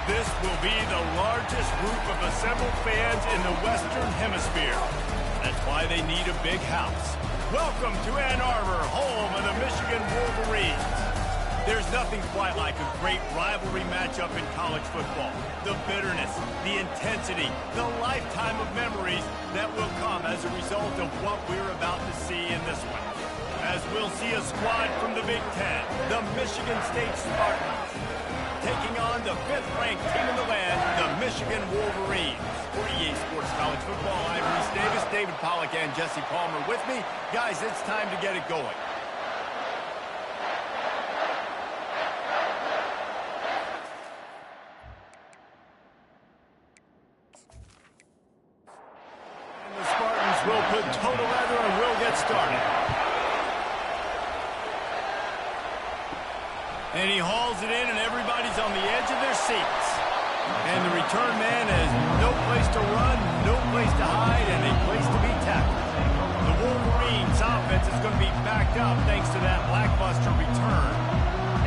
This will be the largest group of assembled fans in the Western Hemisphere. That's why they need a big house. Welcome to Ann Arbor, home of the Michigan Wolverines. There's nothing quite like a great rivalry matchup in college football. The bitterness, the intensity, the lifetime of memories that will come as a result of what we're about to see in this one. As we'll see a squad from the Big Ten, the Michigan State Spartans, taking on the 5th-ranked team in the land, the Michigan Wolverines. For EA Sports College Football, I'm Reese Davis, David Pollack, and Jesse Palmer with me. Guys, it's time to get it going. And the Spartans will put total leather and we'll get started. And he hauls it in, and everybody's on the edge of their seats. And the return man has no place to run, no place to hide, and a place to be tackled. The Wolverines' offense is going to be backed up thanks to that lackluster return.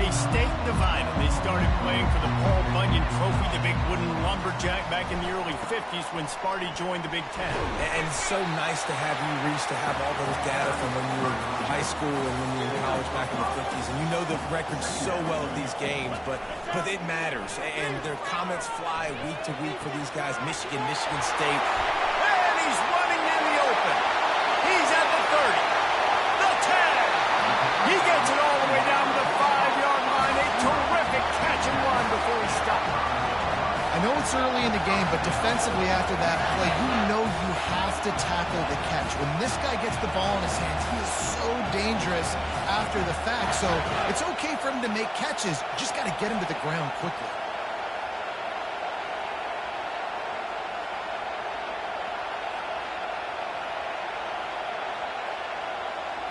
A state divided. They started playing for the Paul Bunyan Trophy, the big wooden lumberjack, back in the early 50s when Sparty joined the Big Ten. And it's so nice to have you, Reese, to have all those data from when you were in high school and when you were in college back in the 50s. And you know the records so well of these games, but it matters. And their comments fly week to week for these guys. Michigan, Michigan State. And he's running in the open. He's at the 30. The 10. He gets it all the way down to the 5-yard line. A terrific catch and run before he stopped. I know it's early in the game, but defensively after that play, you know you have to tackle the catch. When this guy gets the ball in his hands, he is so dangerous after the fact. So it's okay for him to make catches. You just got to get him to the ground quickly.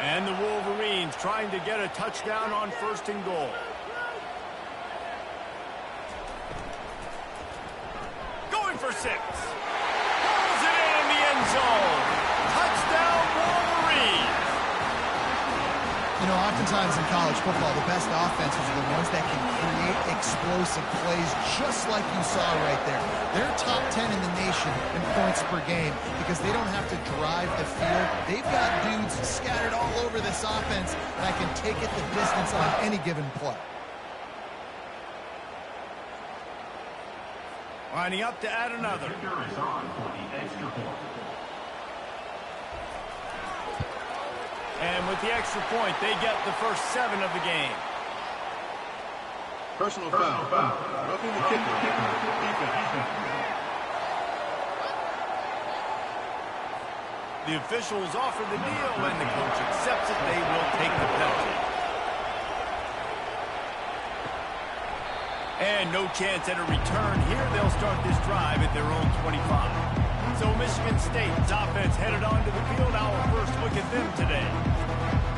And the Wolverines trying to get a touchdown on 1st and goal. Going for 6. Pulls it in the end zone. Touchdown Wolverines. You know, oftentimes in college football, the best offenses are the ones that can create explosive plays just like you saw right there. They're top 10 in the nation in points per game because they don't have to drive the field. They've got dudes scattered all over this offense that can take it the distance on any given play. Lining up to add another. And with the extra point, they get the first 7 of the game. Personal foul. Roughing the kicker. The officials offer the deal, and the coach accepts it. They will take the penalty. And no chance at a return here. They'll start this drive at their own 25. So Michigan State's offense headed onto the field. Our first look at them today.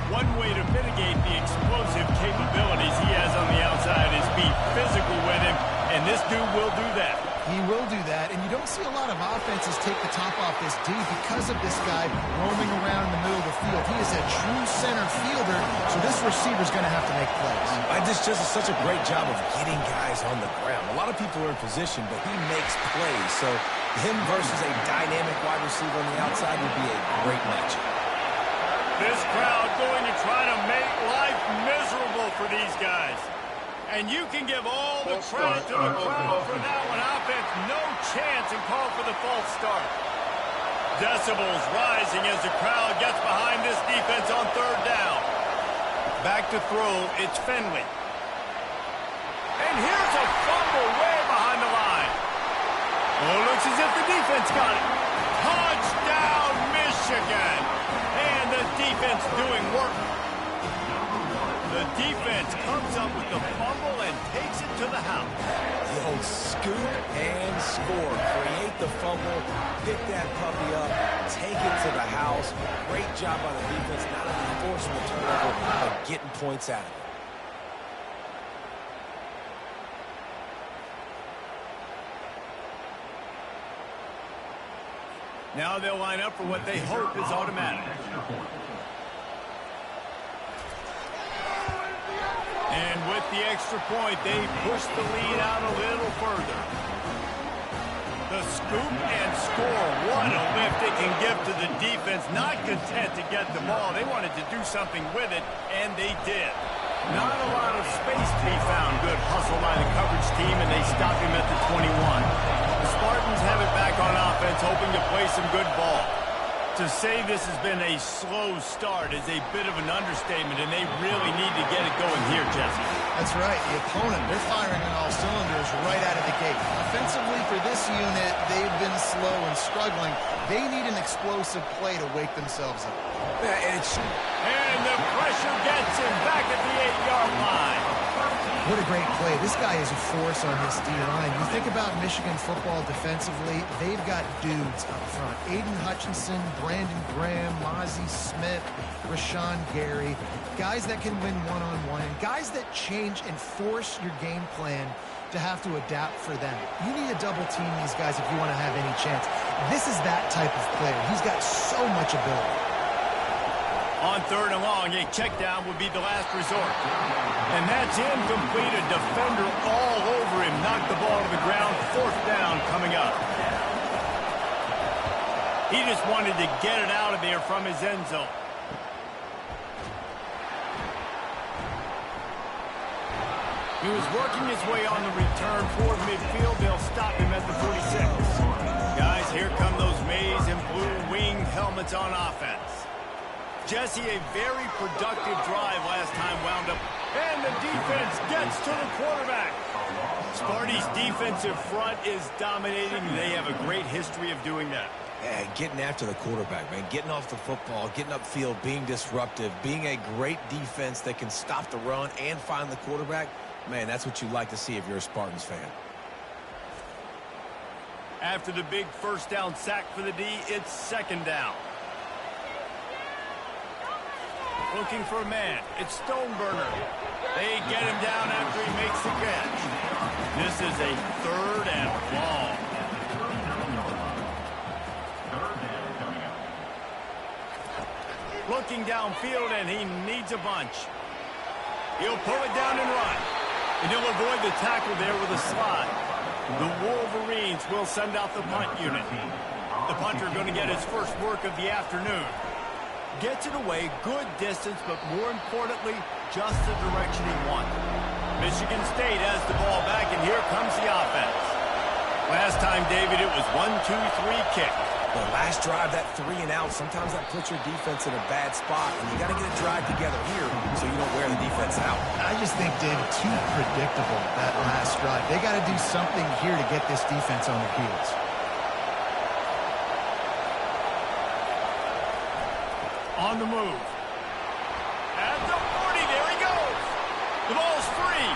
One way to mitigate the explosive capabilities he has on the outside is be physical with him, and this dude will do that. He will do that, and you don't see a lot of offenses take the top off this D because of this guy roaming around in the middle of the field. He is a true center fielder, so this receiver's going to have to make plays. This just is such a great job of getting guys on the ground. A lot of people are in position, but he makes plays, so him versus a dynamic wide receiver on the outside would be a great matchup. This crowd going to try to make life miserable for these guys. And you can give all the credit to the crowd for that one. Offense, no chance, and call for the false start. Decibels rising as the crowd gets behind this defense on 3rd down. Back to throw, it's Finley. And here's a fumble way behind the line. Oh, looks as if the defense got it. Touchdown, Michigan. And the defense doing work. The defense comes up with the fumble and takes it to the house. The old scoop and score. Create the fumble, pick that puppy up, take it to the house. Great job by the defense, not only forcing the turnover, but getting points out of it. Now they'll line up for what they hope is automatic. And with With the extra point, they push the lead out a little further. The scoop and score. What a lift it can give to the defense. Not content to get the ball. They wanted to do something with it, and they did. Not a lot of space to be found. Good hustle by the coverage team, and they stop him at the 21. The Spartans have it back on offense, hoping to play some good ball. To say this has been a slow start is a bit of an understatement, and they really need to get it going here, Jesse. That's right. The opponent, they're firing on all cylinders right out of the gate. Offensively for this unit, they've been slow and struggling. They need an explosive play to wake themselves up. And the pressure gets him back at the 8-yard line. What a great play. This guy is a force on this D-line. You think about Michigan football defensively, they've got dudes up front. Aiden Hutchinson, Brandon Graham, Mozzie Smith, Rashawn Gary. Guys that can win one-on-one. Guys that change and force your game plan to have to adapt for them. You need to double team these guys if you want to have any chance. This is that type of player. He's got so much ability. On 3rd and long, a check down would be the last resort. And that's incomplete. A defender all over him. Knocked the ball to the ground. 4th down coming up. He just wanted to get it out of there from his end zone. He was working his way on the return toward midfield. They'll stop him at the 46. Guys, here come those maize and blue winged helmets on offense. Jesse, a very productive drive last time wound up, and the defense gets to the quarterback. Sparty's defensive front is dominating. They have a great history of doing that. Yeah, getting after the quarterback, man. Getting off the football, getting upfield, being disruptive, being a great defense that can stop the run and find the quarterback. Man, that's what you like to see if you're a Spartans fan. After the big 1st down sack for the D, it's 2nd down. Looking for a man. It's Stoneburner. They get him down after he makes the catch. This is a 3rd and long. Looking downfield, and he needs a bunch. He'll pull it down and run. And he'll avoid the tackle there with a slide. The Wolverines will send out the punt unit. The punter going to get his first work of the afternoon. Gets it away, good distance, but more importantly, just the direction he wanted. Michigan State has the ball back, and here comes the offense. Last time, David, it was 1-2-3 kick. The last drive, that 3 and out, sometimes that puts your defense in a bad spot, and you got to get a drive together here so you don't wear the defense out. I just think, David, too predictable, that last drive. They got to do something here to get this defense on their heels. On the move. At the 40, there he goes. The ball's free.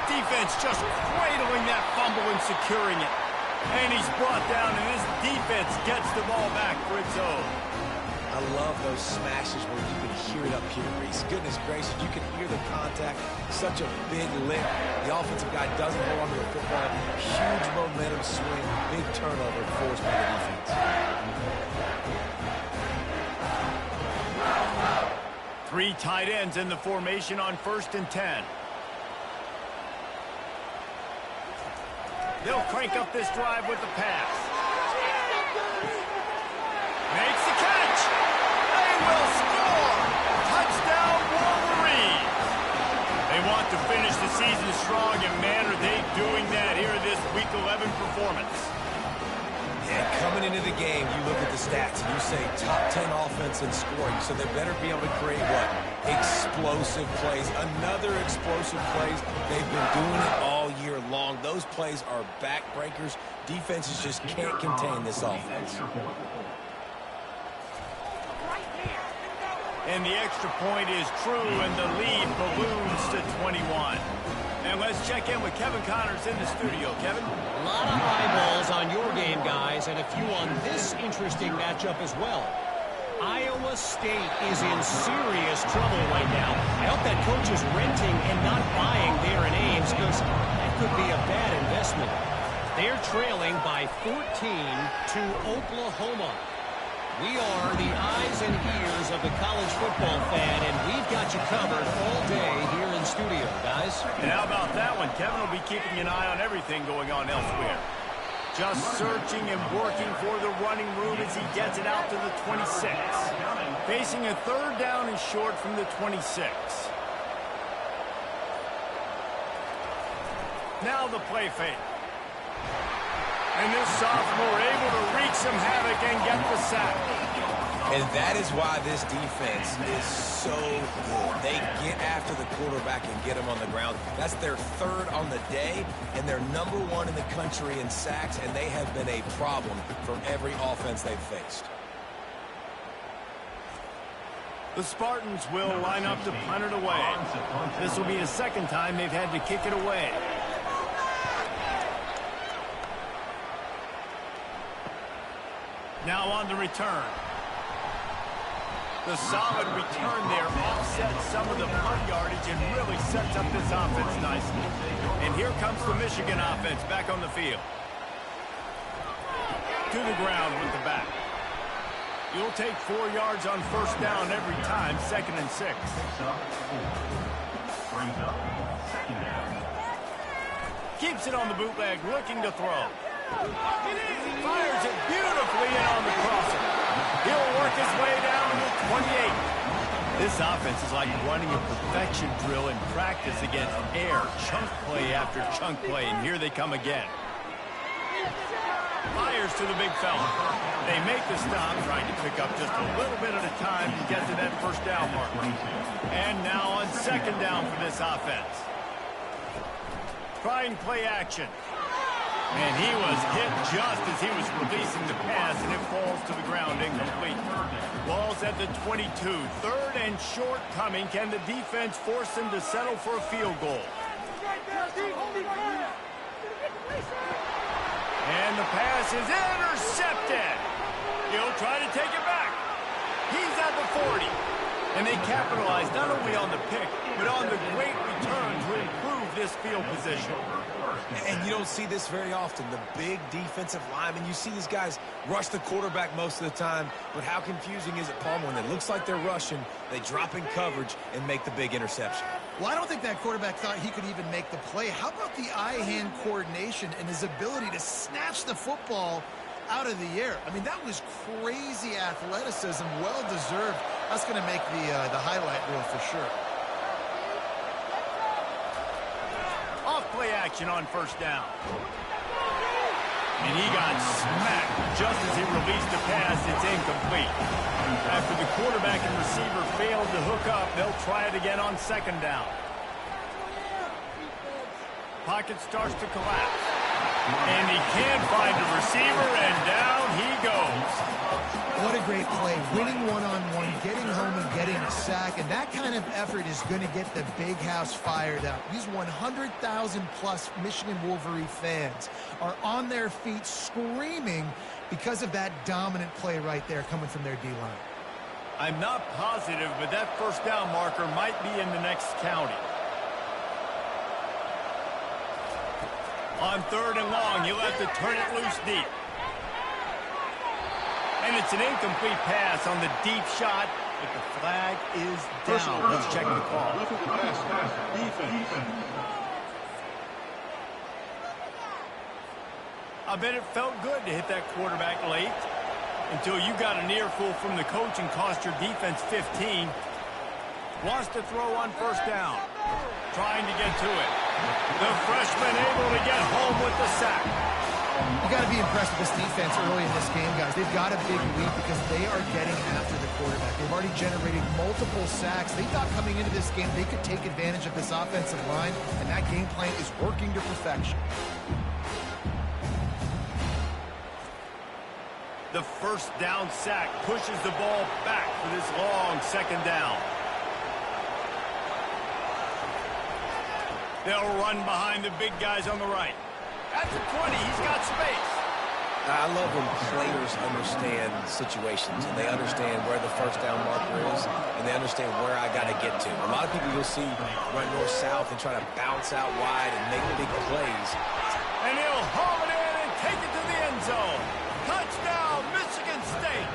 Defense just cradling that fumble and securing it. And he's brought down, and his defense gets the ball back for its own. I love those smashes where you can hear it up here, Reese. Goodness gracious, you can hear the contact. Such a big lift. The offensive guy doesn't hold on to the football. Huge momentum swing. Big turnover forced by the defense. 3 tight ends in the formation on 1st and 10. They'll crank up this drive with the pass. Makes the catch. They will score. Touchdown, Wolverines. They want to finish the season strong, and man, are they doing that here in this Week 11 performance. And coming into the game, you look at the stats and you say top 10 offense in scoring, so they better be able to create what? Explosive plays. Another explosive plays. They've been doing it all year long. Those plays are backbreakers. Defenses just can't contain this offense. And the extra point is true, and the lead balloons to 21. And let's check in with Kevin Connors in the studio. Kevin? A lot of eyeballs on your game, guys, and a few on this interesting matchup as well. Iowa State is in serious trouble right now. I hope that coach is renting and not buying there in Ames, because that could be a bad investment. They're trailing by 14 to Oklahoma. We are the eyes and ears of the college football fan, and we've got you covered all day here in studio, guys. And how about that one? Kevin will be keeping an eye on everything going on elsewhere. Just searching and working for the running room as he gets it out to the 26. Facing a third down and short from the 26. Now the play fake. And this sophomore able to wreak some havoc and get the sack. And that is why this defense is so good. They get after the quarterback and get him on the ground. That's their third on the day, and they're #1 in the country in sacks, and they have been a problem for every offense they've faced. The Spartans will line up to punt it away. This will be the second time they've had to kick it away. Now on the return. The solid return there offsets some of the punt yardage and really sets up this offense nicely. And here comes the Michigan offense back on the field. To the ground with the back. You'll take 4 yards on first down every time, 2nd and 6. Keeps it on the bootleg, looking to throw. Fires it beautifully in on the crosser. He'll work his way down to the 28. This offense is like running a perfection drill in practice against air, chunk play after chunk play, and here they come again. Fires to the big fella. They make the stop, trying to pick up just a little bit at a time to get to that first down marker. And now on second down for this offense. Trying play action. And he was hit just as he was releasing the pass, and it falls to the ground incomplete. Ball's at the 22. 3rd and short coming. Can the defense force him to settle for a field goal? And the pass is intercepted. He'll try to take it back. He's at the 40. And they capitalize not only on the pick, but on the great return to improve this field position. And you don't see this very often. The big defensive linemen, you see these guys rush the quarterback most of the time, but how confusing is it, Palmer, when it looks like they're rushing, they drop in coverage and make the big interception? Well, I don't think that quarterback thought he could even make the play. How about the eye-hand coordination and his ability to snatch the football out of the air? I mean, that was crazy athleticism, well-deserved. That's going to make the highlight reel for sure. Play action on first down. And he got smacked just as he released the pass. It's incomplete. After the quarterback and receiver failed to hook up, they'll try it again on second down. Pocket starts to collapse. And he can't find a receiver, and down he goes. What a great play. Winning one-on-one, getting home and getting a sack, and that kind of effort is going to get the big house fired up. These 100,000-plus Michigan Wolverine fans are on their feet screaming because of that dominant play right there coming from their D-line. I'm not positive, but that first down marker might be in the next county. On 3rd and long, he'll have to turn it loose deep. And it's an incomplete pass on the deep shot, but the flag is down. Let's check the call. Defense. I bet it felt good to hit that quarterback late until you got an earful from the coach and cost your defense 15. Wants to throw on first down. Trying to get to it. The freshman able to get home with the sack. You got to be impressed with this defense early in this game, guys. They've got a big lead because they are getting after the quarterback. They've already generated multiple sacks. They thought coming into this game they could take advantage of this offensive line, and that game plan is working to perfection. The first down sack pushes the ball back for this long second down. They'll run behind the big guys on the right. At the 20, he's got space. I love when players understand situations and they understand where the first down marker is and they understand where I got to get to. A lot of people you'll see run north-south and try to bounce out wide and make big plays. And he'll haul it in and take it to the end zone. Touchdown, Michigan State.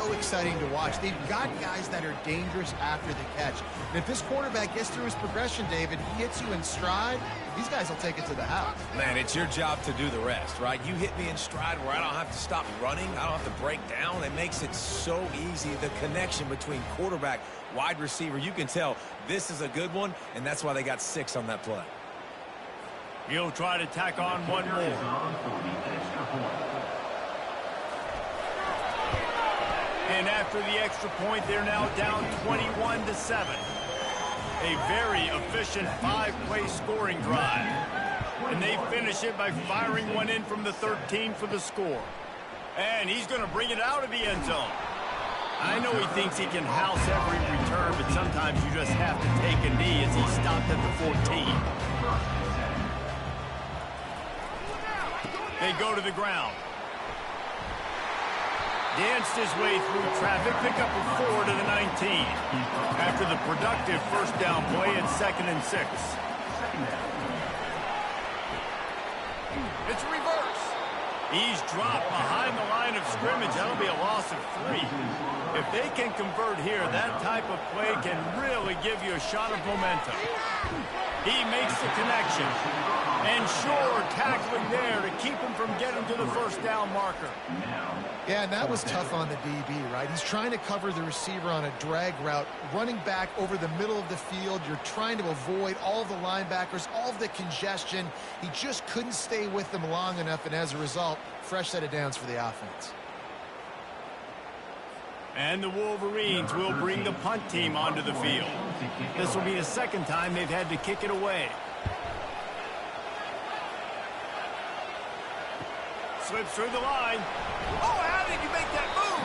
so exciting to watch. They've got guys that are dangerous after the catch. And if this quarterback gets through his progression, David, he hits you in stride, these guys will take it to the house. Man, it's your job to do the rest, right? You hit me in stride where I don't have to stop running. I don't have to break down. It makes it so easy. The connection between quarterback, wide receiver, you can tell this is a good one, and that's why they got 6 on that play. He'll try to tack on one more. And after the extra point, they're now down 21-7. A very efficient 5-play scoring drive. And they finish it by firing one in from the 13 for the score. And he's going to bring it out of the end zone. I know he thinks he can house every return, but sometimes you just have to take a knee as he stopped at the 14. They go to the ground. Danced his way through traffic, pick up a 4 to the 19. After the productive first down play at 2nd and 6. It's reverse. He's dropped behind the line of scrimmage. That'll be a loss of 3. If they can convert here, that type of play can really give you a shot of momentum. He makes the connection. And sure, tackling there to keep him from getting to the first down marker. Yeah, and that was tough on the DB, right? He's trying to cover the receiver on a drag route, running back over the middle of the field. You're trying to avoid all of the linebackers, all of the congestion. He just couldn't stay with them long enough, and as a result, fresh set of downs for the offense. And the Wolverines will bring the punt team onto the field. This will be the second time they've had to kick it away. Slips through the line. Oh, how did you make that move?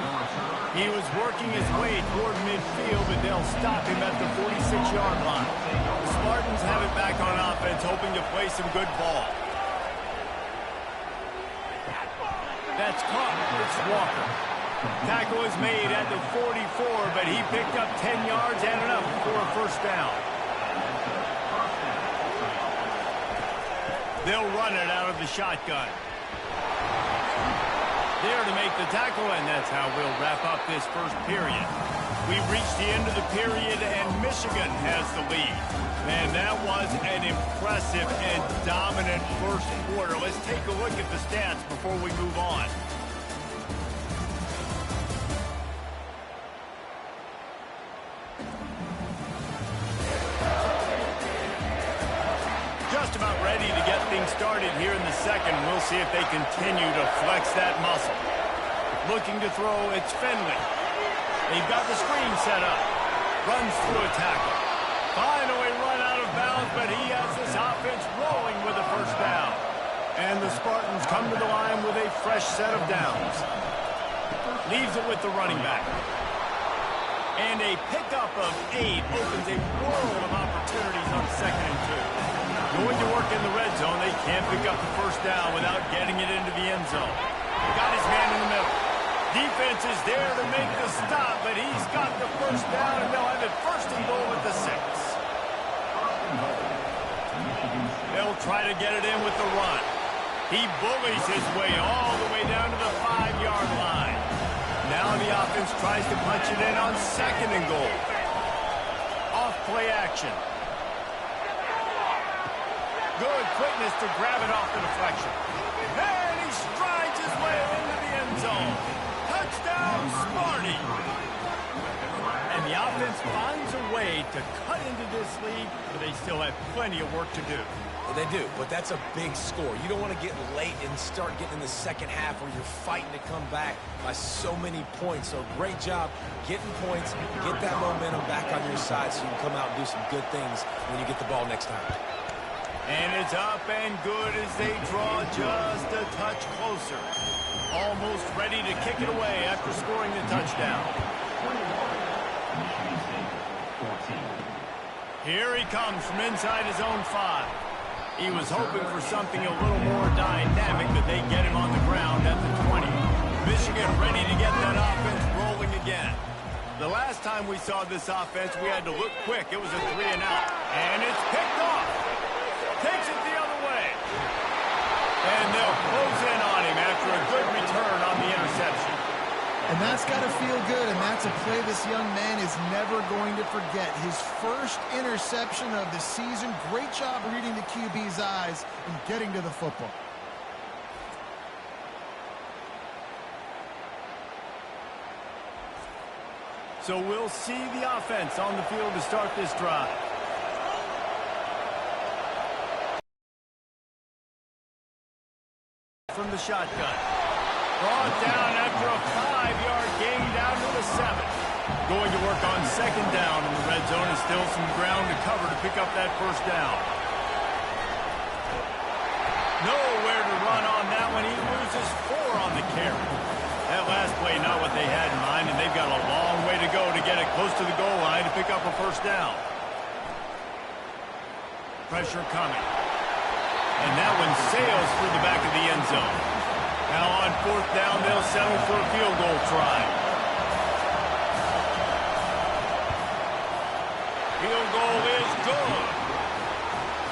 He was working his way toward midfield, but they'll stop him at the 46-yard line. The Spartans have it back on offense, hoping to play some good ball. That's caught. It's Walker. Tackle is made at the 44, but he picked up 10 yards and enough for a first down. They'll run it out of the shotgun. There to make the tackle, and that's how we'll wrap up this first period. We've reached the end of the period, and Michigan has the lead. And that was an impressive and dominant first quarter. Let's take a look at the stats before we move on. Just about ready to get things started here in the second. We'll see if they continue to flex that muscle. Looking to throw, it's Finley. They've got the screen set up. Runs through a tackle. Finally run out of bounds, but he has this offense rolling with a first down. And the Spartans come to the line with a fresh set of downs. Leaves it with the running back. And a pickup of 8 opens a world of opportunities on 2nd and 2. Going to work in the red zone. They can't pick up the first down without getting it into the end zone. Got his man in the middle. Defense is there to make the stop, but he's got the first down, and they'll have it 1st and goal at the 6. They'll try to get it in with the run. He bullies his way all the way down to the 5-yard line. Now the offense tries to punch it in on 2nd and goal. Off play action. Good quickness to grab it off the deflection. And he strides his way into the end zone. Touchdown, Sparty. And the offense finds a way to cut into this lead, but they still have plenty of work to do. Well, they do, but that's a big score. You don't want to get late and start getting in the second half where you're fighting to come back by so many points. So great job getting points, get that momentum back on your side so you can come out and do some good things when you get the ball next time. And it's up and good as they draw just a touch closer. Almost ready to kick it away after scoring the touchdown. Here he comes from inside his own 5. He was hoping for something a little more dynamic, but they get him on the ground at the 20. Michigan ready to get that offense rolling again. The last time we saw this offense, we had to look quick. It was a 3 and out. And it's picked off. Takes it the other way. And they'll close in on him after a good return on the interception. And that that's got to feel good, and that's a play this young man is never going to forget. His first interception of the season. Great job reading the QB's eyes and getting to the football. So we'll see the offense on the field to start this drive. From the shotgun. Brought down after a 5-yard gain down to the 7. Going to work on second down in the red zone, and still some ground to cover to pick up that first down. Nowhere to run on that one. He loses 4 on the carry. That last play, not what they had in mind, and they've got a long way to go to get it close to the goal line to pick up a first down. Pressure coming. And that one sails through the back of the end zone. Now on fourth down, they'll settle for a field goal try. Field goal is good.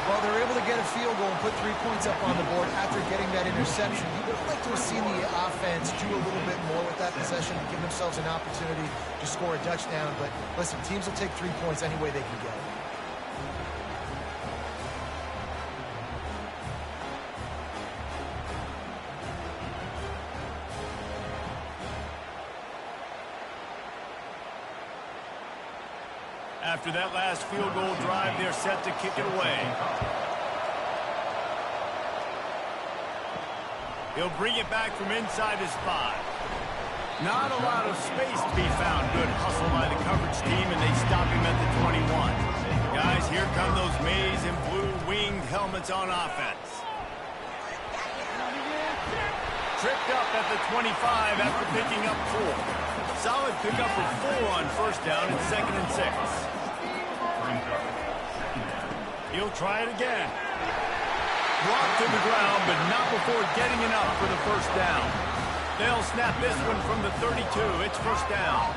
Well, they're able to get a field goal and put 3 points up on the board after getting that interception. You would have liked to have seen the offense do a little bit more with that possession and give themselves an opportunity to score a touchdown. But listen, teams will take 3 points any way they can get it. After that last field goal drive, they're set to kick it away. He'll bring it back from inside his 5. Not a lot of space to be found. Good hustle by the coverage team, and they stop him at the 21. Guys, here come those maize and blue winged helmets on offense. Tripped up at the 25 after picking up 4. Solid pickup for 4 on first down and 2nd and 6. He'll try it again. Brought to the ground, but not before getting enough for the first down. They'll snap this one from the 32. It's first down.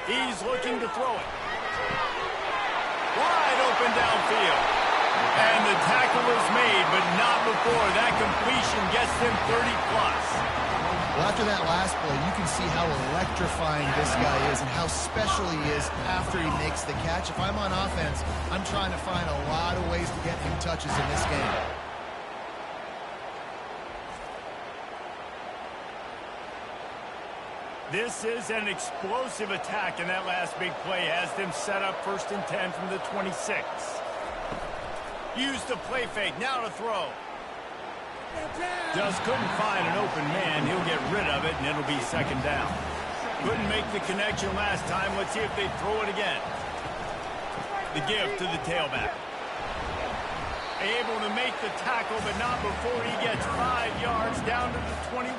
He's looking to throw it. Wide open downfield. And the tackle is made, but not before that completion gets them 30+. Well, after that last play, you can see how electrifying this guy is and how special he is after he makes the catch. If I'm on offense, I'm trying to find a lot of ways to get him touches in this game. This is an explosive attack, and that last big play has them set up 1st and 10 from the 26. Use the play fake, now to throw. Just couldn't find an open man. He'll get rid of it, and it'll be 2nd down. Couldn't make the connection last time. Let's see if they throw it again. The give to the tailback. Able to make the tackle, but not before he gets 5 yards down to the 21.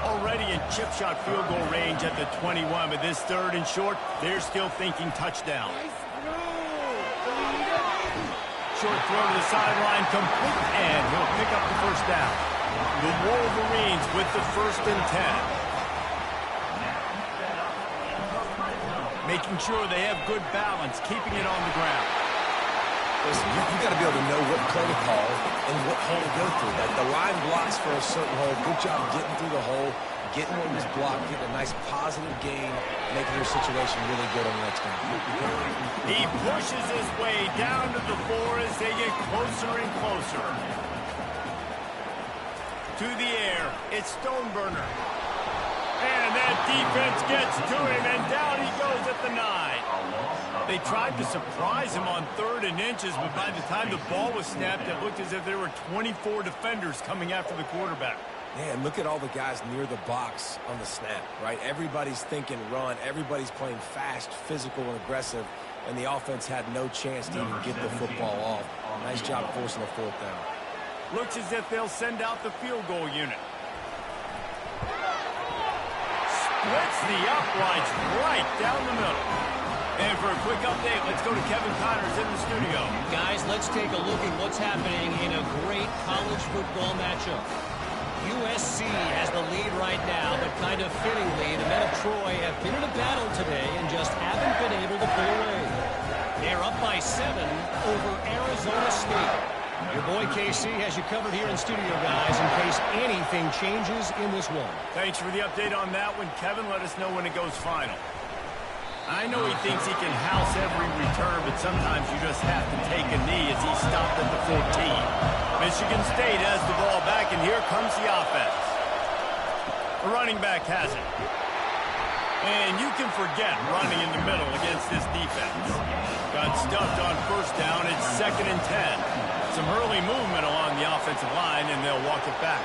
Already in chip shot field goal range at the 21, but this 3rd and short, they're still thinking touchdown. Short throw to the sideline, complete, and he'll pick up the first down. The Wolverines with the 1st and 10. Making sure they have good balance, keeping it on the ground. Listen, you got to be able to know what play to call and what hole to go through. Like the line blocks for a certain hole. Good job getting through the hole, getting what was blocked, getting a nice positive gain, making your situation really good on the next game. He pushes his way down to the 4 as they get closer and closer. To the air, it's Stoneburner. And that defense gets to him, and down he goes at the 9. They tried to surprise him on 3rd and inches, but by the time the ball was snapped, it looked as if there were 24 defenders coming after the quarterback. Yeah, and look at all the guys near the box on the snap, right? Everybody's thinking run. Everybody's playing fast, physical, and aggressive, and the offense had no chance to even get the football off. Nice job forcing a 4th down. Looks as if they'll send out the field goal unit. Splits the uprights right down the middle. And for a quick update, let's go to Kevin Connors in the studio. Guys, let's take a look at what's happening in a great college football matchup. USC has the lead right now, but kind of fittingly, the men of Troy have been in a battle today and just haven't been able to pull away. They're up by 7 over Arizona State. Your boy KC has you covered here in studio, guys, in case anything changes in this one. Thanks for the update on that one, Kevin. Let us know when it goes final. I know he thinks he can house every return, but sometimes you just have to take a knee as he stopped at the 14. Michigan State has the ball back, and here comes the offense. The running back has it. And you can forget running in the middle against this defense. Got stuffed on first down. It's 2nd and 10. Some early movement along the offensive line, and they'll walk it back.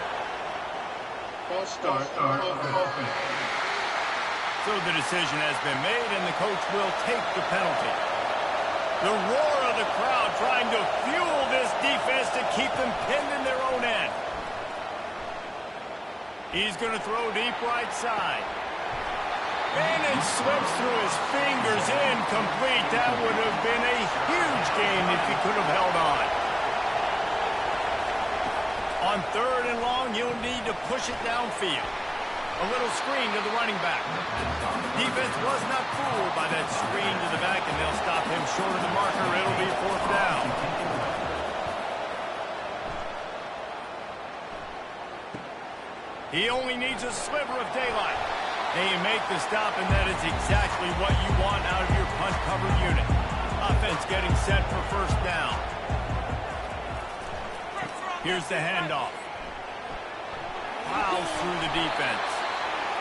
False start. Offense. So the decision has been made, and the coach will take the penalty. The roar of the crowd trying to fuel this defense to keep them pinned in their own end. He's going to throw deep right side. And it slips through his fingers, incomplete. That would have been a huge gain if he could have held on. On 3rd and long, you'll need to push it downfield. A little screen to the running back. Defense was not fooled by that screen to the back, and they'll stop him short of the marker. It'll be 4th down. He only needs a sliver of daylight. They make the stop, and that is exactly what you want out of your punt cover unit. Offense getting set for 1st down. Here's the handoff. Plows through the defense.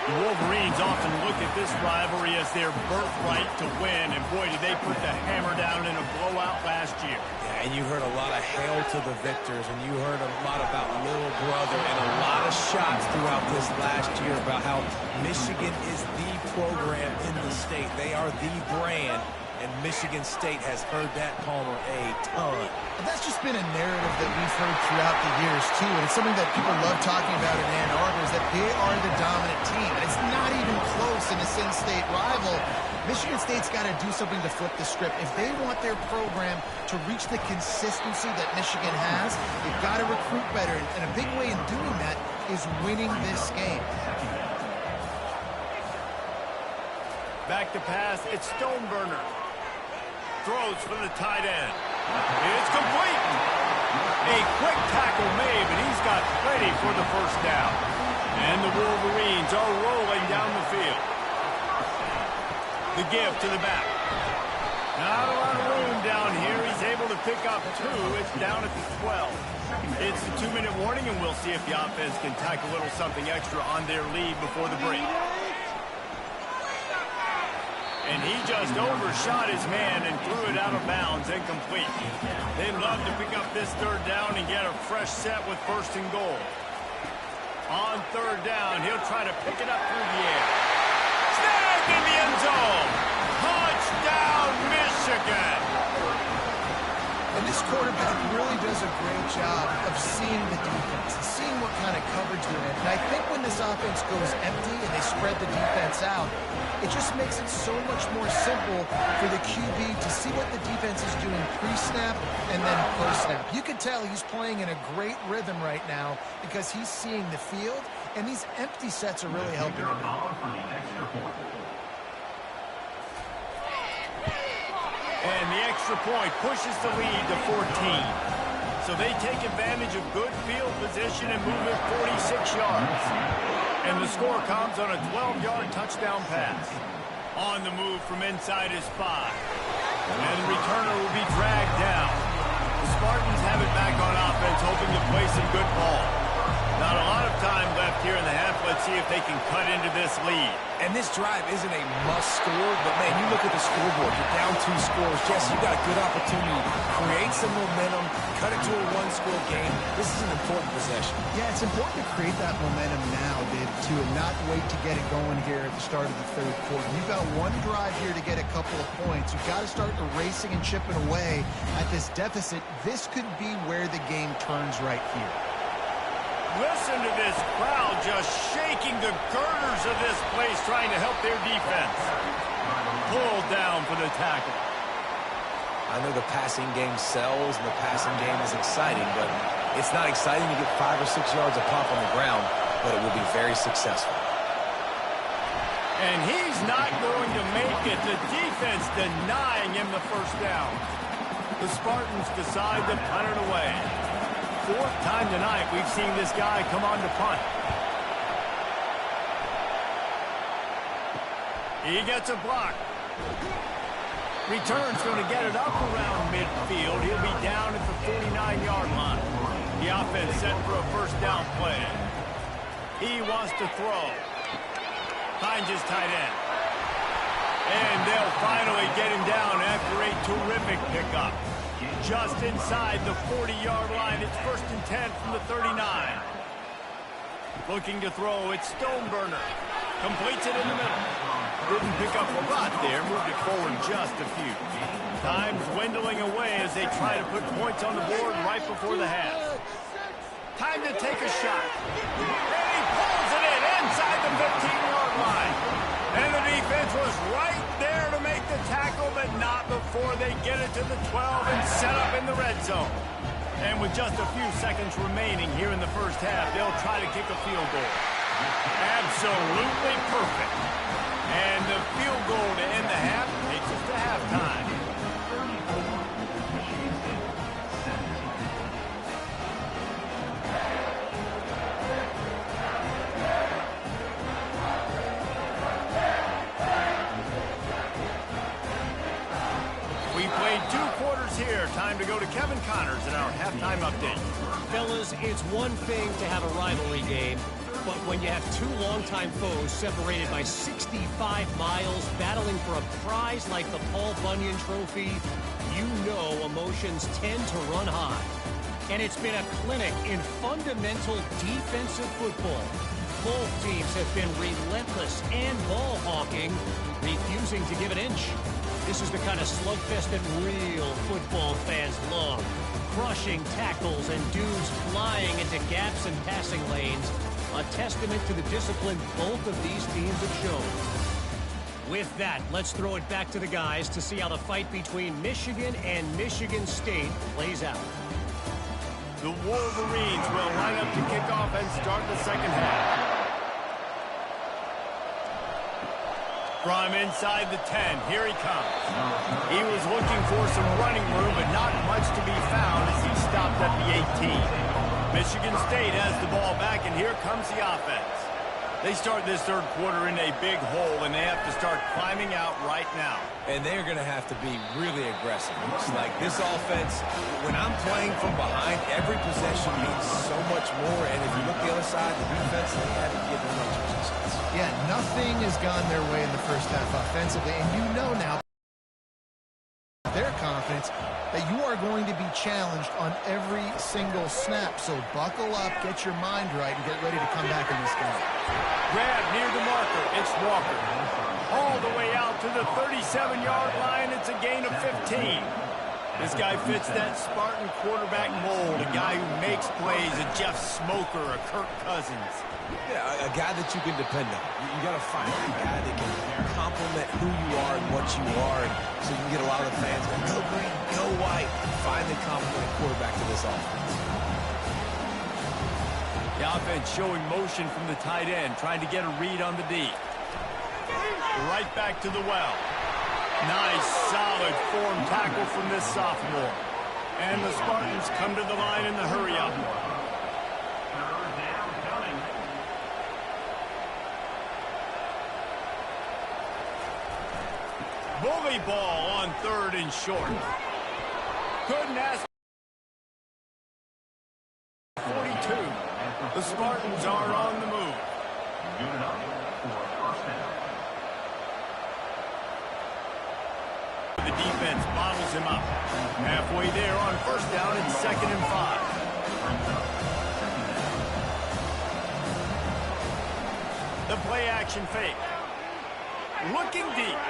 The Wolverines often look at this rivalry as their birthright to win, and boy, did they put the hammer down in a blowout last year. Yeah, and you heard a lot of hail to the victors, and you heard a lot about little brother and a lot of shots throughout this last year about how Michigan is the program in the state. They are the brand, and Michigan State has heard that, Palmer, a ton. And that's just been a narrative that we've heard throughout the years, too. And it's something that people love talking about in Ann Arbor is that they are the dominant team. And it's not even close in a Sin State rival. Michigan State's got to do something to flip the script. If they want their program to reach the consistency that Michigan has, they've got to recruit better. And a big way in doing that is winning this game. Back to pass, it's Stoneburner. Throws for the tight end. It's complete. A quick tackle made, but he's got plenty for the 1st down. And the Wolverines are rolling down the field. The give to the back. Not a lot of room down here. He's able to pick up 2. It's down at the 12. It's the 2-minute warning, and we'll see if the offense can tack a little something extra on their lead before the break. And he just overshot his man and threw it out of bounds, incomplete. They'd love to pick up this 3rd down and get a fresh set with 1st and goal. On 3rd down, he'll try to pick it up through the air. Snagged in the end zone. Touchdown, Michigan. And this quarterback really does a great job of seeing the defense and seeing what kind of coverage they're in. And I think when this offense goes empty and they spread the defense out, it just makes it so much more simple for the QB to see what the defense is doing pre-snap and then post-snap. You can tell he's playing in a great rhythm right now because he's seeing the field, and these empty sets are really helping him. And the extra point pushes the lead to 14. So they take advantage of good field position and move it 46 yards. And the score comes on a 12-yard touchdown pass. On the move from inside his 5. And the returner will be dragged down. The Spartans have it back on offense, hoping to play some good ball. Not a lot of time left here in the half. Let's see if they can cut into this lead. And this drive isn't a must-score, but, man, you look at the scoreboard. You're down 2 scores. Jesse, you got a good opportunity to create some momentum, cut it to a 1-score game. This is an important possession. Yeah, it's important to create that momentum now, Dave, too, and not wait to get it going here at the start of the 3rd quarter. You've got one drive here to get a couple of points. You've got to start erasing and chipping away at this deficit. This could be where the game turns right here. Listen to this crowd just shaking the girders of this place, trying to help their defense. Pulled down for the tackle. I know the passing game sells and the passing game is exciting, but it's not exciting to get 5 or 6 yards of pop on the ground, but it will be very successful. And he's not going to make it. The defense denying him the 1st down. The Spartans decide to punt it away. fourth time tonight we've seen this guy come on to punt. He gets a block. Return's going to get it up around midfield. He'll be down at the 49-yard line. The offense set for a first down play. He wants to throw. Finds his tight end. And they'll finally get him down after a terrific pickup. Just inside the 40-yard line. It's 1st and 10 from the 39. Looking to throw. It's Stoneburner. Completes it in the middle. Didn't pick up a lot there. Moved it forward just a few. Time's dwindling away as they try to put points on the board right before the half. Time to take a shot. And he pulls it in inside the 15-yard line. And the defense was right there to make the tackle, but not before they get it to the 12 and set up in the red zone. And with just a few seconds remaining here in the first half, they'll try to kick a field goal. Absolutely perfect. And the field goal to end the half takes us to halftime. We played 2 quarters here. Time to go to Kevin Connors in our halftime update. Fellas, it's one thing to have a rivalry game, but when you have 2 longtime foes separated by 65 miles battling for a prize like the Paul Bunyan Trophy, you know emotions tend to run high. And it's been a clinic in fundamental defensive football. Both teams have been relentless and ball hawking, refusing to give an inch. This is the kind of slugfest that real football fans love. Crushing tackles and dudes flying into gaps and passing lanes. A testament to the discipline both of these teams have shown. With that, let's throw it back to the guys to see how the fight between Michigan and Michigan State plays out. The Wolverines will line up to kick off and start the second half. From inside the 10, here he comes. He was looking for some running room, but not much to be found as he stopped at the 18. Michigan State has the ball back, and here comes the offense. They start this third quarter in a big hole, and they have to start climbing out right now. And they're going to have to be really aggressive. It's like this offense, when I'm playing from behind, every possession means so much more. And if you look the other side, the defense, they haven't given much resistance. Yeah, nothing has gone their way in the first half offensively, and you know now their confidence that you are going to be challenged on every single snap. So buckle up, get your mind right, and get ready to come back in this game. Grab near the marker. It's Walker. All the way out to the 37-yard line. It's a gain of 15. This guy fits that Spartan quarterback mold, a guy who makes plays, a Jeff Smoker, a Kirk Cousins. Yeah, a guy that you can depend on. You got to find a guy that can complement who you are and what you are, and so you can get a lot of the fans going, go green, go white. Find the complement quarterback to this offense. The offense showing motion from the tight end, trying to get a read on the D. Right back to the well. Nice, solid form tackle from this sophomore. And the Spartans come to the line in the hurry-up. Bully ball on 3rd and short. Couldn't ask. 42. The Spartans are on the move. The defense bottles him up. Halfway there on 1st down and 2nd and 5. The play action fake. Looking deep.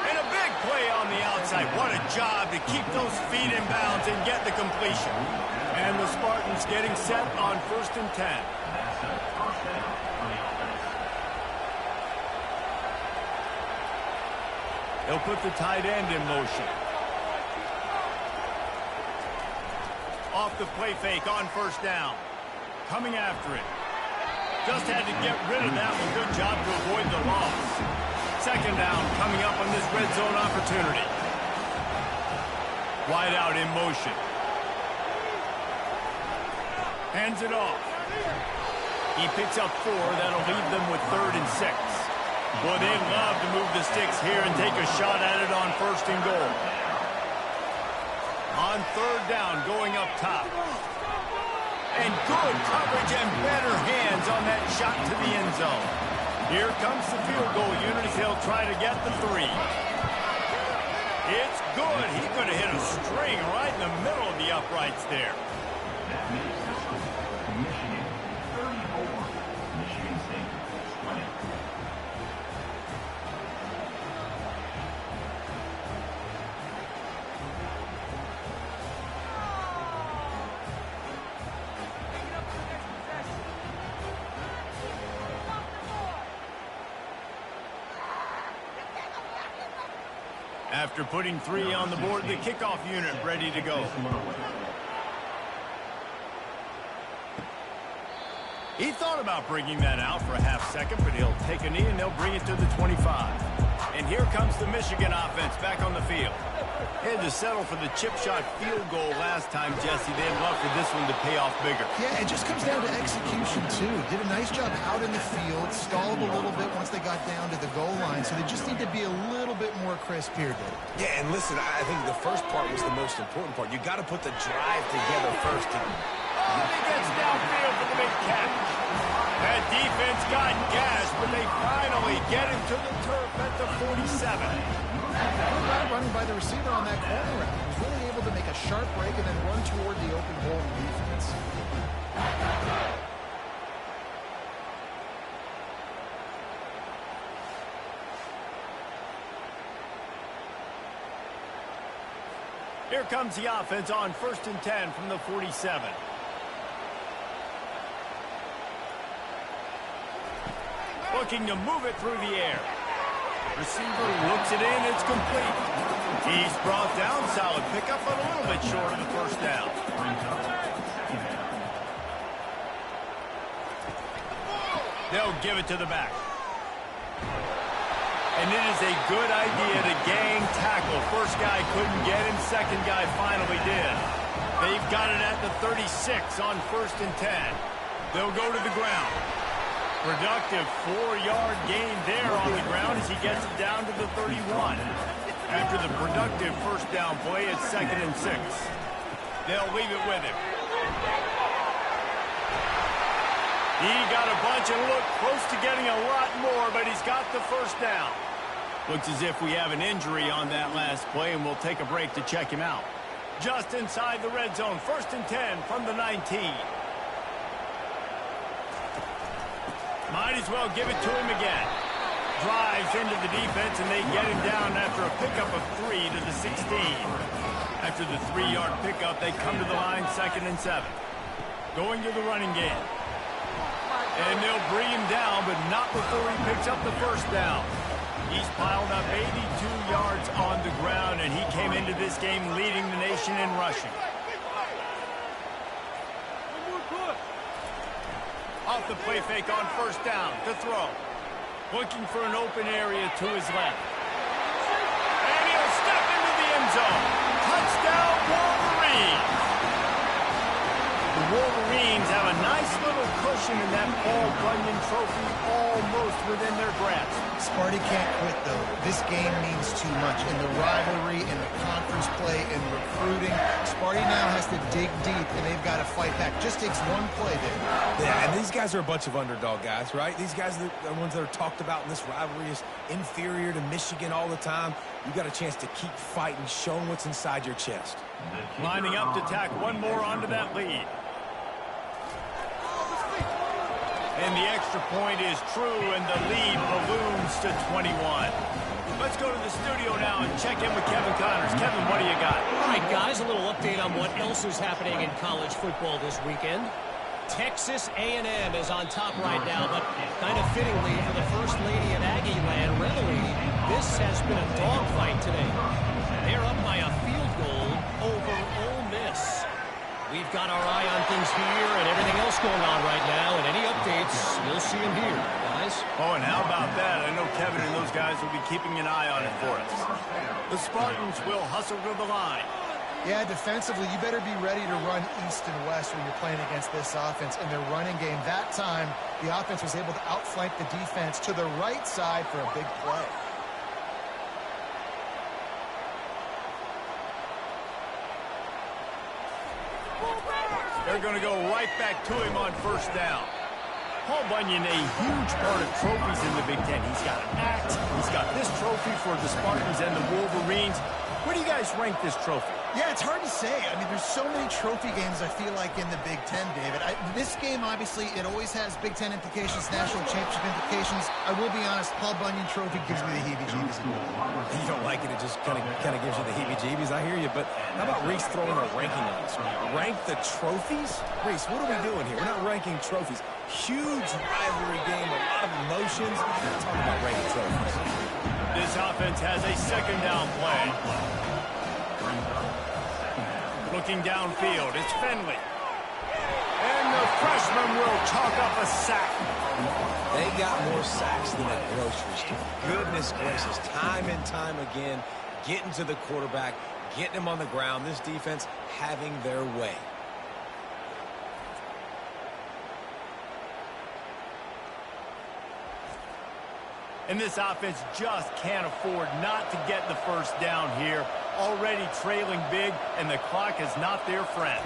And a big play on the outside. What a job to keep those feet in bounds and get the completion. And the Spartans getting set on 1st and 10. They'll put the tight end in motion. Off the play fake on 1st down. Coming after it. Just had to get rid of that one. Good job to avoid the loss. 2nd down coming up on this red zone opportunity. Wide out in motion. Hands it off. He picks up 4. That'll leave them with 3rd and 6. Boy, they'd love to move the sticks here and take a shot at it on 1st and goal. On 3rd down, going up top. And good coverage and better hands on that shot to the end zone. Here comes the field goal unit as he'll try to get the 3. It's good. He's going to hit a string right in the middle of the uprights there. That makes the score Michigan 34, Michigan State 20. After putting 3 on the board, the kickoff unit ready to go. He thought about bringing that out for a half second, but he'll take a knee and they'll bring it to the 25. And here comes the Michigan offense back on the field. They had to settle for the chip shot field goal last time, Jesse. They'd love for this one to pay off bigger. Yeah, it just comes down to execution, too. Did a nice job out in the field, stalled a little bit once they got down to the goal line, so they just need to be a little bit more crisp here, Dave. Yeah, and listen, I think the first part was the most important part. You got to put the drive together first. And he gets downfield for the big catch. That defense got gashed, but they finally get him to the turf at the 47. Good route running by the receiver on that corner route. He was really able to make a sharp break and then run toward the open hole in defense. Here comes the offense on 1st and 10 from the 47. Looking to move it through the air. Receiver looks it in. It's complete. He's brought down. Solid pickup, but a little bit short of the 1st down. They'll give it to the back. And it is a good idea to gang tackle. First guy couldn't get him. Second guy finally did. They've got it at the 36 on 1st and 10. They'll go to the ground. Productive 4-yard gain there on the ground as he gets it down to the 31. After the productive 1st down play, it's 2nd and 6. They'll leave it with him. He got a bunch and looked close to getting a lot more, but he's got the 1st down. Looks as if we have an injury on that last play, and we'll take a break to check him out. Just inside the red zone, 1st and 10 from the 19. Might as well give it to him again. Drives into the defense, and they get him down after a pickup of 3 to the 16. After the 3-yard pickup, they come to the line 2nd and 7. Going to the running game. And they'll bring him down, but not before he picks up the 1st down. He's piled up 82 yards on the ground, and he came into this game leading the nation in rushing. Off the play fake on 1st down to throw. Looking for an open area to his left. And he'll step into the end zone. Touchdown, Wolverines. The Wolverines have a nice little cushion in that Paul Bunyan trophy almost within their grasp. Sparty can't quit, though. This game means too much. In the rivalry, in the conference play, in recruiting, Sparty now has to dig deep, and they've got to fight back. Just takes one play, Dave. Yeah, and these guys are a bunch of underdog guys, right? These guys are the ones that are talked about in this rivalry as inferior to Michigan all the time. You got a chance to keep fighting, showing what's inside your chest. Lining up to tack one more onto that lead. And the extra point is true, and the lead balloons to 21. Let's go to the studio now and check in with Kevin Connors. Kevin, what do you got? All right, guys, a little update on what else is happening in college football this weekend. Texas A&M is on top right now, but kind of fittingly for the First Lady of Aggie Land, really, this has been a dogfight today. They're up by a field goal over Ole Miss. We've got our eye on things here and everything else going on right now, and any updates, you'll see them here, guys. Oh, and how about that? I know Kevin and those guys will be keeping an eye on it for us. The Spartans will hustle to the line. Yeah, defensively, you better be ready to run east and west when you're playing against this offense. In their running game, that time, the offense was able to outflank the defense to the right side for a big play. They're going to go right back to him on first down. Paul Bunyan, a huge part of trophies in the Big Ten. He's got an axe. He's got this trophy for the Spartans and the Wolverines. Where do you guys rank this trophy? Yeah, it's hard to say. I mean, there's so many trophy games, I feel like, in the Big Ten, David. This game, obviously, it always has Big Ten implications, national championship implications. I will be honest, Paul Bunyan Trophy gives me the heebie-jeebies. You don't like it, it just kind of gives you the heebie-jeebies. I hear you, but how about Reese throwing a ranking on us? Rank the trophies? Reese, what are we doing here? We're not ranking trophies. Huge rivalry game, a lot of emotions. We're not talking about ranking trophies. This offense has a second down play. Looking downfield, it's Finley. And the freshman will chalk up a sack. They got more sacks than a grocery store. Goodness gracious, time and time again, getting to the quarterback, getting him on the ground. This defense having their way. And this offense just can't afford not to get the first down here. Already trailing big, and the clock is not their friend.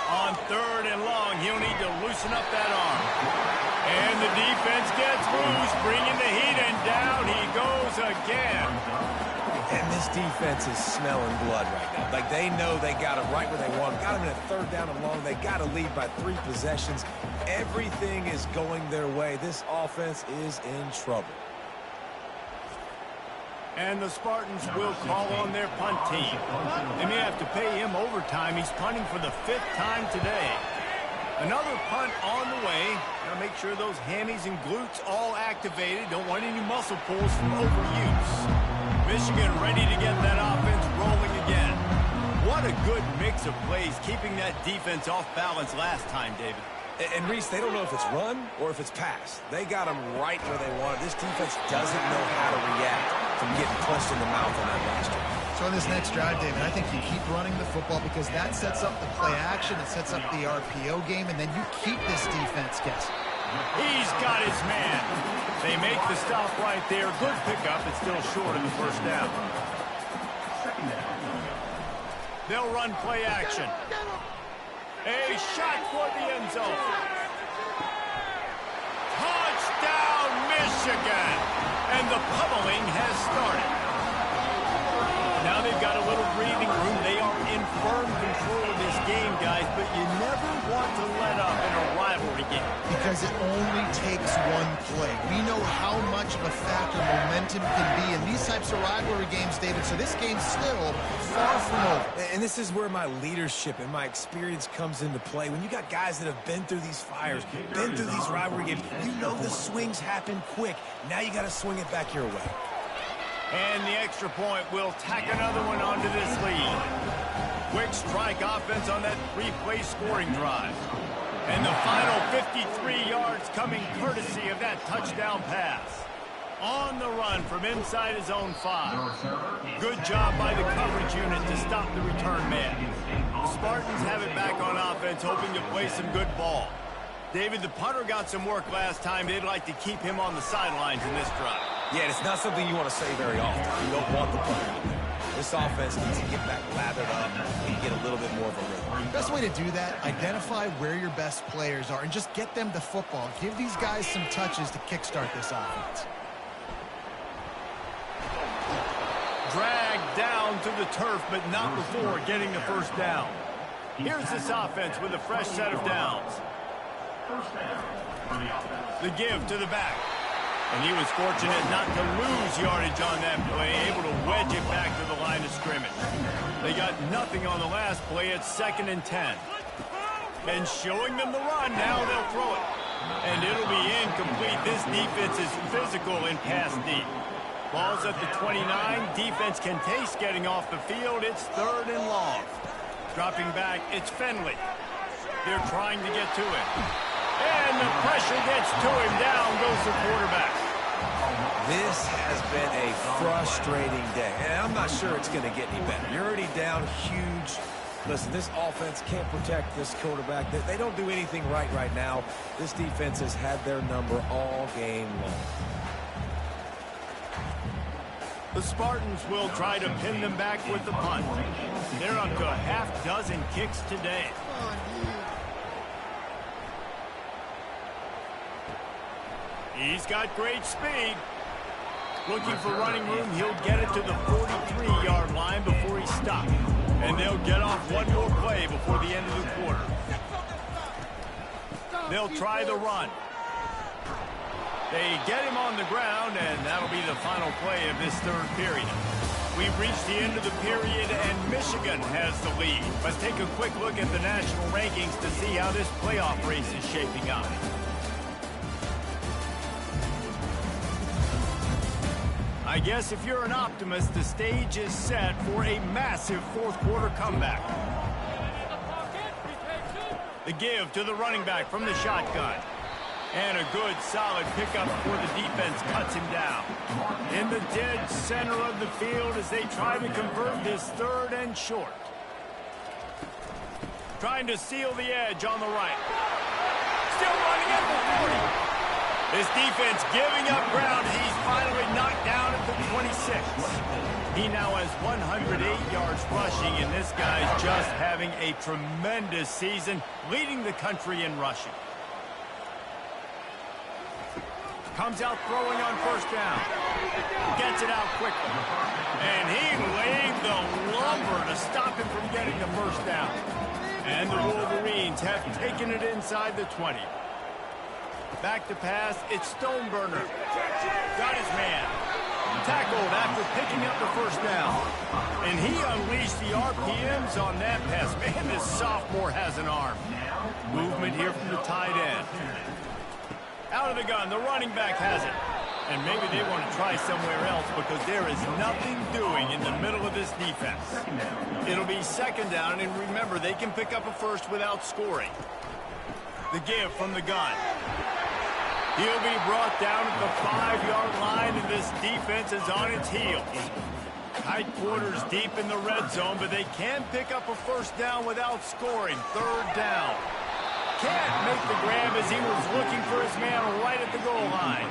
On third and long, he'll need to loosen up that arm. And the defense gets loose, bringing the heat, and down he goes again. And this defense is smelling blood right now. Like, they know they got him right where they want him. Got him in a third down and long. They got to lead by 3 possessions. Everything is going their way. This offense is in trouble. And the Spartans will call on their punt team. They may have to pay him overtime. He's punting for the 5th time today. Another punt on the way. Gotta make sure those hammies and glutes all activated. Don't want any muscle pulls from overuse. Michigan ready to get that offense rolling again. What a good mix of plays, keeping that defense off balance last time, David. And Reese, they don't know if it's run or if it's pass. They got them right where they want it. This defense doesn't know how to react from getting punched in the mouth on that last one. So on this next drive, David, I think you keep running the football because that sets up the play action, it sets up the RPO game, and then you keep this defense guessing. He's got his man. They make the stop right there. Good pickup. It's still short of the first down. They'll run play action. A shot for the end zone. Touchdown, Michigan. And the pummeling has started. Now they've got a little breathing room. They are in firm control of this game, guys, but you never want to let up in a rivalry game. Because it only takes one play. We know how much of a factor momentum can be in these types of rivalry games, David, so this game's still far from over. And this is where my leadership and my experience comes into play. When you got guys that have been through these fires, been through these rivalry games, you know the swings happen quick. Now you got to swing it back your way. And the extra point will tack another one onto this lead. Quick strike offense on that 3-play scoring drive. And the final 53 yards coming courtesy of that touchdown pass. On the run from inside his own 5. Good job by the coverage unit to stop the return man. The Spartans have it back on offense, hoping to play some good ball. David, the punter got some work last time. They'd like to keep him on the sidelines in this drive. Yeah, it's not something you want to say very often. You don't want the punter out there. This offense needs to get back lathered up and get a little bit more of a rhythm. Best way to do that, identify where your best players are and just get them the football. Give these guys some touches to kickstart this offense. Dragged down to the turf, but not before getting the first down. Here's this offense with a fresh set of downs. The give to the back. And he was fortunate not to lose yardage on that play, able to wedge it back to the line of scrimmage. They got nothing on the last play. It's 2nd and 10. And showing them the run, now they'll throw it. And it'll be incomplete. This defense is physical in pass deep. Ball's at the 29. Defense can taste getting off the field. It's 3rd and long. Dropping back, it's Finley. They're trying to get to him. And the pressure gets to him. Down goes the quarterback. This has been a frustrating day, and I'm not sure it's going to get any better. You're already down huge. Listen, this offense can't protect this quarterback. They don't do anything right now. This defense has had their number all game long. The Spartans will try to pin them back with the punt. They're up to a half dozen kicks today. He's got great speed. Looking for running room, he'll get it to the 43-yard line before he stops. And they'll get off one more play before the end of the quarter. They'll try the run. They get him on the ground, and that'll be the final play of this third period. We've reached the end of the period, and Michigan has the lead. Let's take a quick look at the national rankings to see how this playoff race is shaping up. I guess if you're an optimist, the stage is set for a massive fourth-quarter comeback. The give to the running back from the shotgun. And a good, solid pickup before the defense cuts him down. In the dead center of the field as they try to convert this third and short. Trying to seal the edge on the right. Still running at the 40. This defense giving up ground as he's finally knocked down at the 26. He now has 108 yards rushing, and this guy's just having a tremendous season, leading the country in rushing. Comes out throwing on first down. Gets it out quickly. And he laid the lumber to stop him from getting the first down. And the Wolverines have taken it inside the 20. Back to pass, it's Stoneburner. Got his man. Tackled after picking up the first down. And he unleashed the RPMs on that pass. Man, this sophomore has an arm. Movement here from the tight end. Out of the gun, the running back has it. And maybe they want to try somewhere else because there is nothing doing in the middle of this defense. It'll be second down, and remember, they can pick up a first without scoring. The give from the gun. He'll be brought down at the 5-yard line, and this defense is on its heels. Tight quarters deep in the red zone, but they can pick up a first down without scoring. Third down. Can't make the grab as he was looking for his man right at the goal line.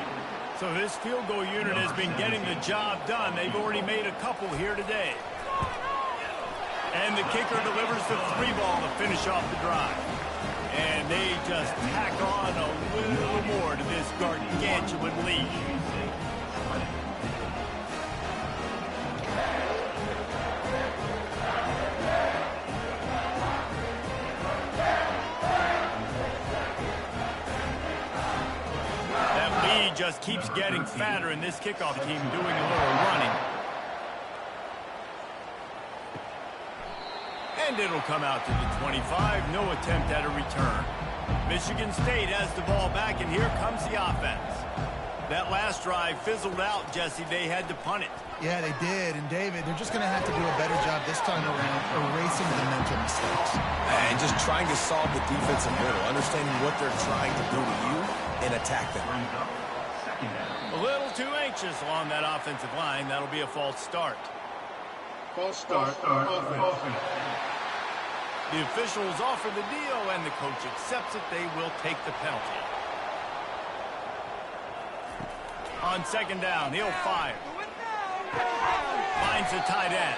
So this field goal unit has been getting the job done. They've already made a couple here today. And the kicker delivers the 3-ball to finish off the drive. And they just tack on a little more to this gargantuan lead. That lead just keeps getting fatter, and this kickoff team doing a little running. And it'll come out to the 25. No attempt at a return. Michigan State has the ball back, and here comes the offense. That last drive fizzled out, Jesse. They had to punt it. Yeah, they did. And, David, they're just going to have to do a better job this time around erasing the mental mistakes. And just trying to solve the defensive riddle, understanding what they're trying to do to you and attack them. A little too anxious along that offensive line. That'll be a false start. False start. Offense. The officials offer the deal, and the coach accepts it. They will take the penalty. On second down, he'll fire. Finds the tight end.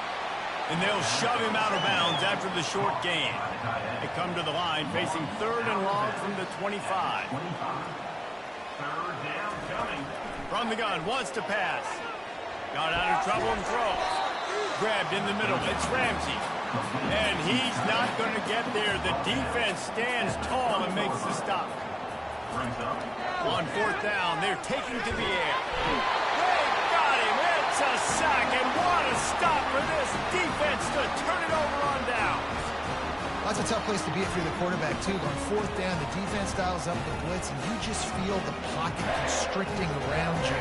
And they'll shove him out of bounds after the short gain. They come to the line facing third and long from the 25. From the gun, wants to pass. Got out of trouble and throws. Grabbed in the middle. It's Ramsey. And he's not going to get there. The defense stands tall and makes the stop. On fourth down, they're taking to the air. They got him. It's a sack, and what a stop for this defense to turn it over on down. That's a tough place to be if you're the quarterback, too. On fourth down, the defense dials up the blitz, and you just feel the pocket constricting around you.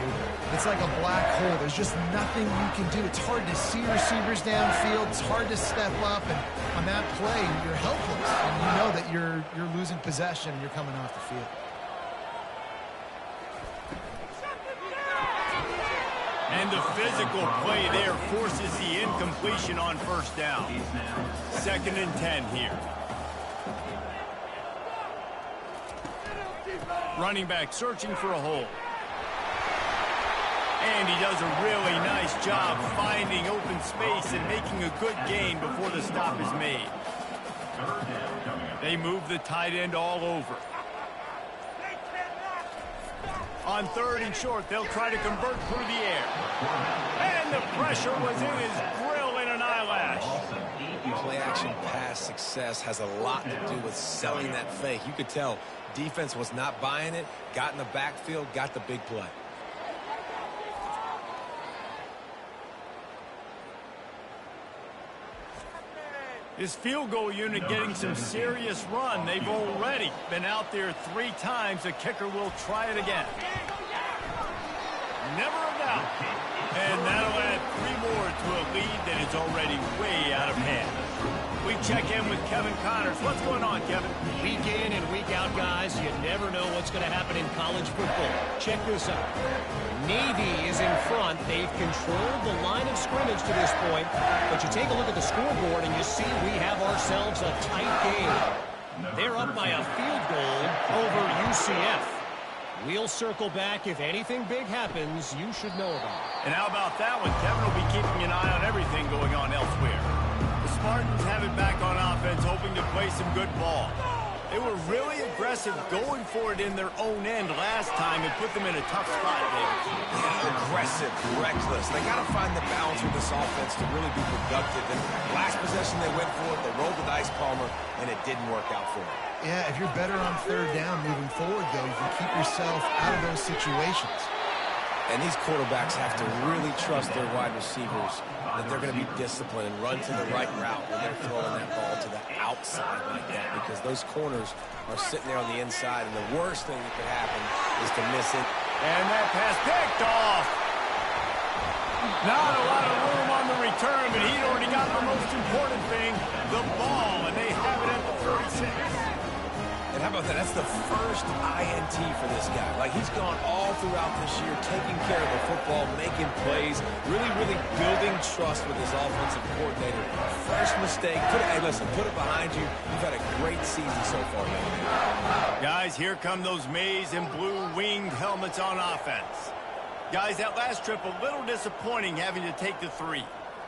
It's like a black hole. There's just nothing you can do. It's hard to see receivers downfield. It's hard to step up, and on that play, you're helpless. And you know that you're losing possession and you're coming off the field. And the physical play there forces the incompletion on first down. 2nd and 10 here. Running back searching for a hole. And he does a really nice job finding open space and making a good gain before the stop is made. They move the tight end all over. On 3rd and short, they'll try to convert through the air. And the pressure was in his grill in an eyelash. Play-action pass success has a lot to do with selling that fake. You could tell defense was not buying it, got in the backfield, got the big play. His field goal unit getting some serious run. They've already been out there 3 times. The kicker will try it again. Never a doubt. And that'll add 3 more to a lead that is already way out of hand. We check in with Kevin Connors. What's going on, Kevin? Week in and week out, guys, you never know what's going to happen in college football. Check this out. Navy is in front. They've controlled the line of scrimmage to this point. But you take a look at the scoreboard and you see we have ourselves a tight game. They're up by a field goal over UCF. We'll circle back. If anything big happens, you should know about it. And how about that one? Kevin will be keeping an eye on everything going on elsewhere. The Spartans have it back on offense, hoping to play some good ball. They were really aggressive going for it in their own end last time and put them in a tough spot, David. Yeah, aggressive, reckless. They got to find the balance with this offense to really be productive. And last possession they went for it, they rolled the dice, Palmer, and it didn't work out for them. Yeah, if you're better on 3rd down moving forward, though, you can keep yourself out of those situations. And these quarterbacks have to really trust their wide receivers that they're going to be disciplined and run to the right route when they're throwing that ball to the outside like that, because those corners are sitting there on the inside, and the worst thing that could happen is to miss it. And that pass picked off. Not a lot of room on the return, but he'd already got the most important thing, the ball, and they have it at the 46. And how about that? That's the first INT for this guy. Like, he's gone all throughout this year, taking care of the football, making plays, really building trust with his offensive coordinator. First mistake. Hey, listen, put it behind you. You've had a great season so far, man. Guys, here come those maize and blue winged helmets on offense. Guys, that last trip, a little disappointing having to take the 3.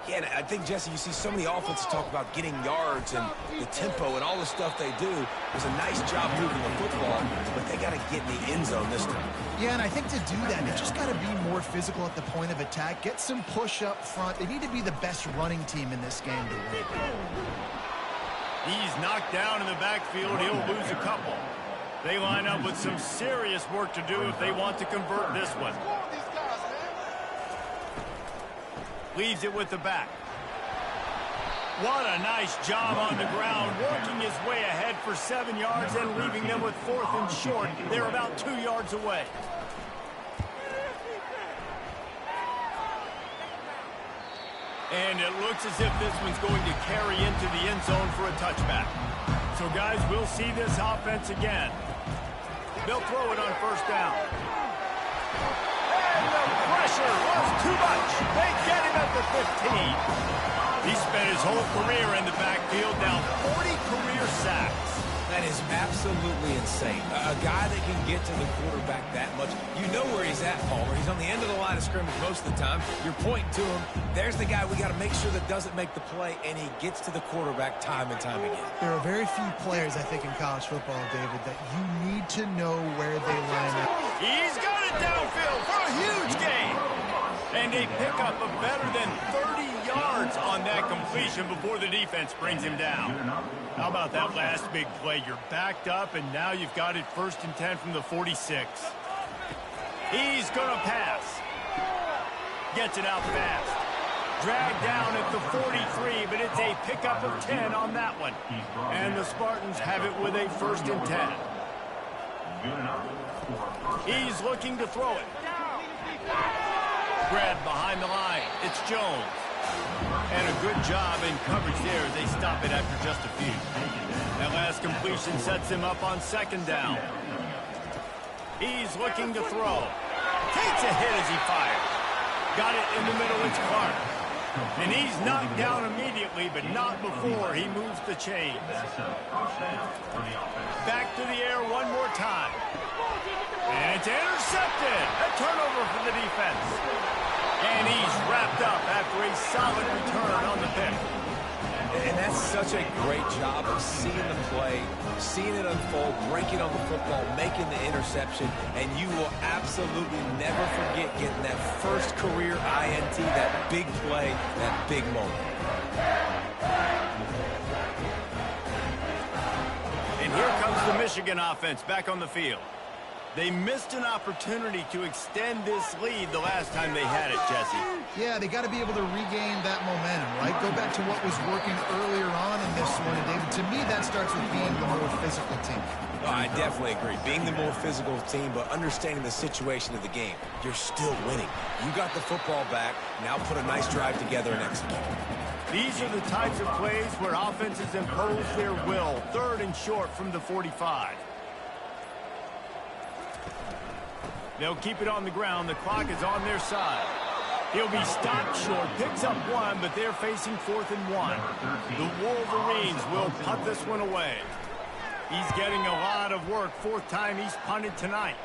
Yeah, and I think, Jesse, you see so many offenses talk about getting yards and the tempo and all the stuff they do. It was a nice job moving the football, but they got to get in the end zone this time. Yeah, and I think to do that, they just got to be more physical at the point of attack, get some push up front. They need to be the best running team in this game to win. He's knocked down in the backfield. He'll lose a couple. They line up with some serious work to do if they want to convert this one. Leaves it with the back. What a nice job on the ground, working his way ahead for 7 yards and leaving them with 4th and short. They're about 2 yards away. And it looks as if this one's going to carry into the end zone for a touchback. So, guys, we'll see this offense again. They'll throw it on 1st down. And the pressure was too much. They get him at the 15. He spent his whole career in the backfield, now 40 career sacks. That is absolutely insane. A guy that can get to the quarterback that much. You know where he's at, Palmer. He's on the end of the line of scrimmage most of the time. You're pointing to him. There's the guy we got to make sure that doesn't make the play, and he gets to the quarterback time and time again. There are very few players, I think, in college football, David, that you need to know where they line up. He's got it downfield for a huge gain. And they pick up a better than 30 yards on that completion before the defense brings him down. How about that last big play? You're backed up, and now you've got it 1st and 10 from the 46. He's going to pass. Gets it out fast. Dragged down at the 43, but it's a pickup of 10 on that one. And the Spartans have it with a 1st and 10. He's looking to throw it. Spread behind the line. It's Jones. And a good job in coverage there. They stop it after just a few. That last completion sets him up on 2nd down. He's looking to throw. Takes a hit as he fires. got it in the middle. It's Clark. And he's knocked down immediately, but not before he moves the chains. Back to the air one more time. And it's intercepted. A turnover for the defense. And he's wrapped up after a solid return on the pick. And that's such a great job of seeing the play, seeing it unfold, breaking on the football, making the interception, and you will absolutely never forget getting that first career INT, that big play, that big moment. And here comes the Michigan offense back on the field. They missed an opportunity to extend this lead the last time they had it, Jesse. Yeah, they got to be able to regain that momentum, right? Go back to what was working earlier on in this one. And David, to me, that starts with being the more physical team. Oh, I definitely agree. Being the more physical team, but understanding the situation of the game. You're still winning. You got the football back. Now put a nice drive together and execute. These are the types of plays where offenses impose their will. 3rd and short from the 45. They'll keep it on the ground. The clock is on their side. He'll be stopped short, picks up 1, but they're facing 4th and 1. The Wolverines will punt this one away. He's getting a lot of work. 4th time he's punted tonight.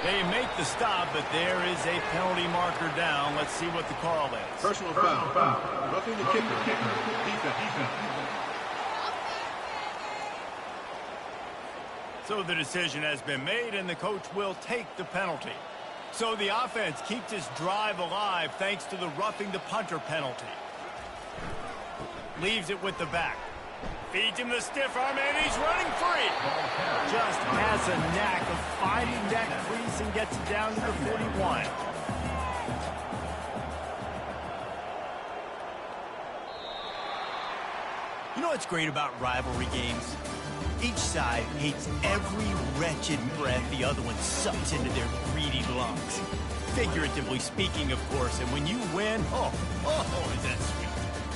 They make the stop, but there is a penalty marker down. Let's see what the call is. Personal foul. Roughing the kicker. Defense. So the decision has been made, and the coach will take the penalty. So the offense keeps its drive alive thanks to the roughing the punter penalty. Leaves it with the back. Feeds him the stiff arm, and he's running free. Just has a knack of finding that crease and gets it down to the 41. You know what's great about rivalry games? Each side hates every wretched breath the other one sucks into their greedy lungs. Figuratively speaking, of course, and when you win, oh, is that sweet.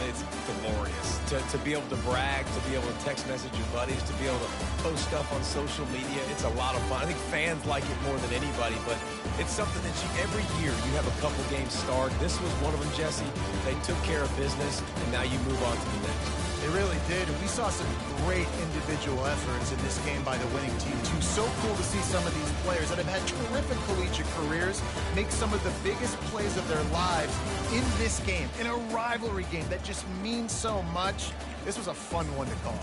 It's glorious. To be able to brag, to be able to text message your buddies, to be able to post stuff on social media, it's a lot of fun. I think fans like it more than anybody, but it's something that every year you have a couple games start. This was one of them, Jesse. They took care of business, and now you move on to the next. They really did, and we saw some great individual efforts in this game by the winning team, too. So cool to see some of these players that have had terrific collegiate careers make some of the biggest plays of their lives in this game, in a rivalry game that just means so much. This was a fun one to call.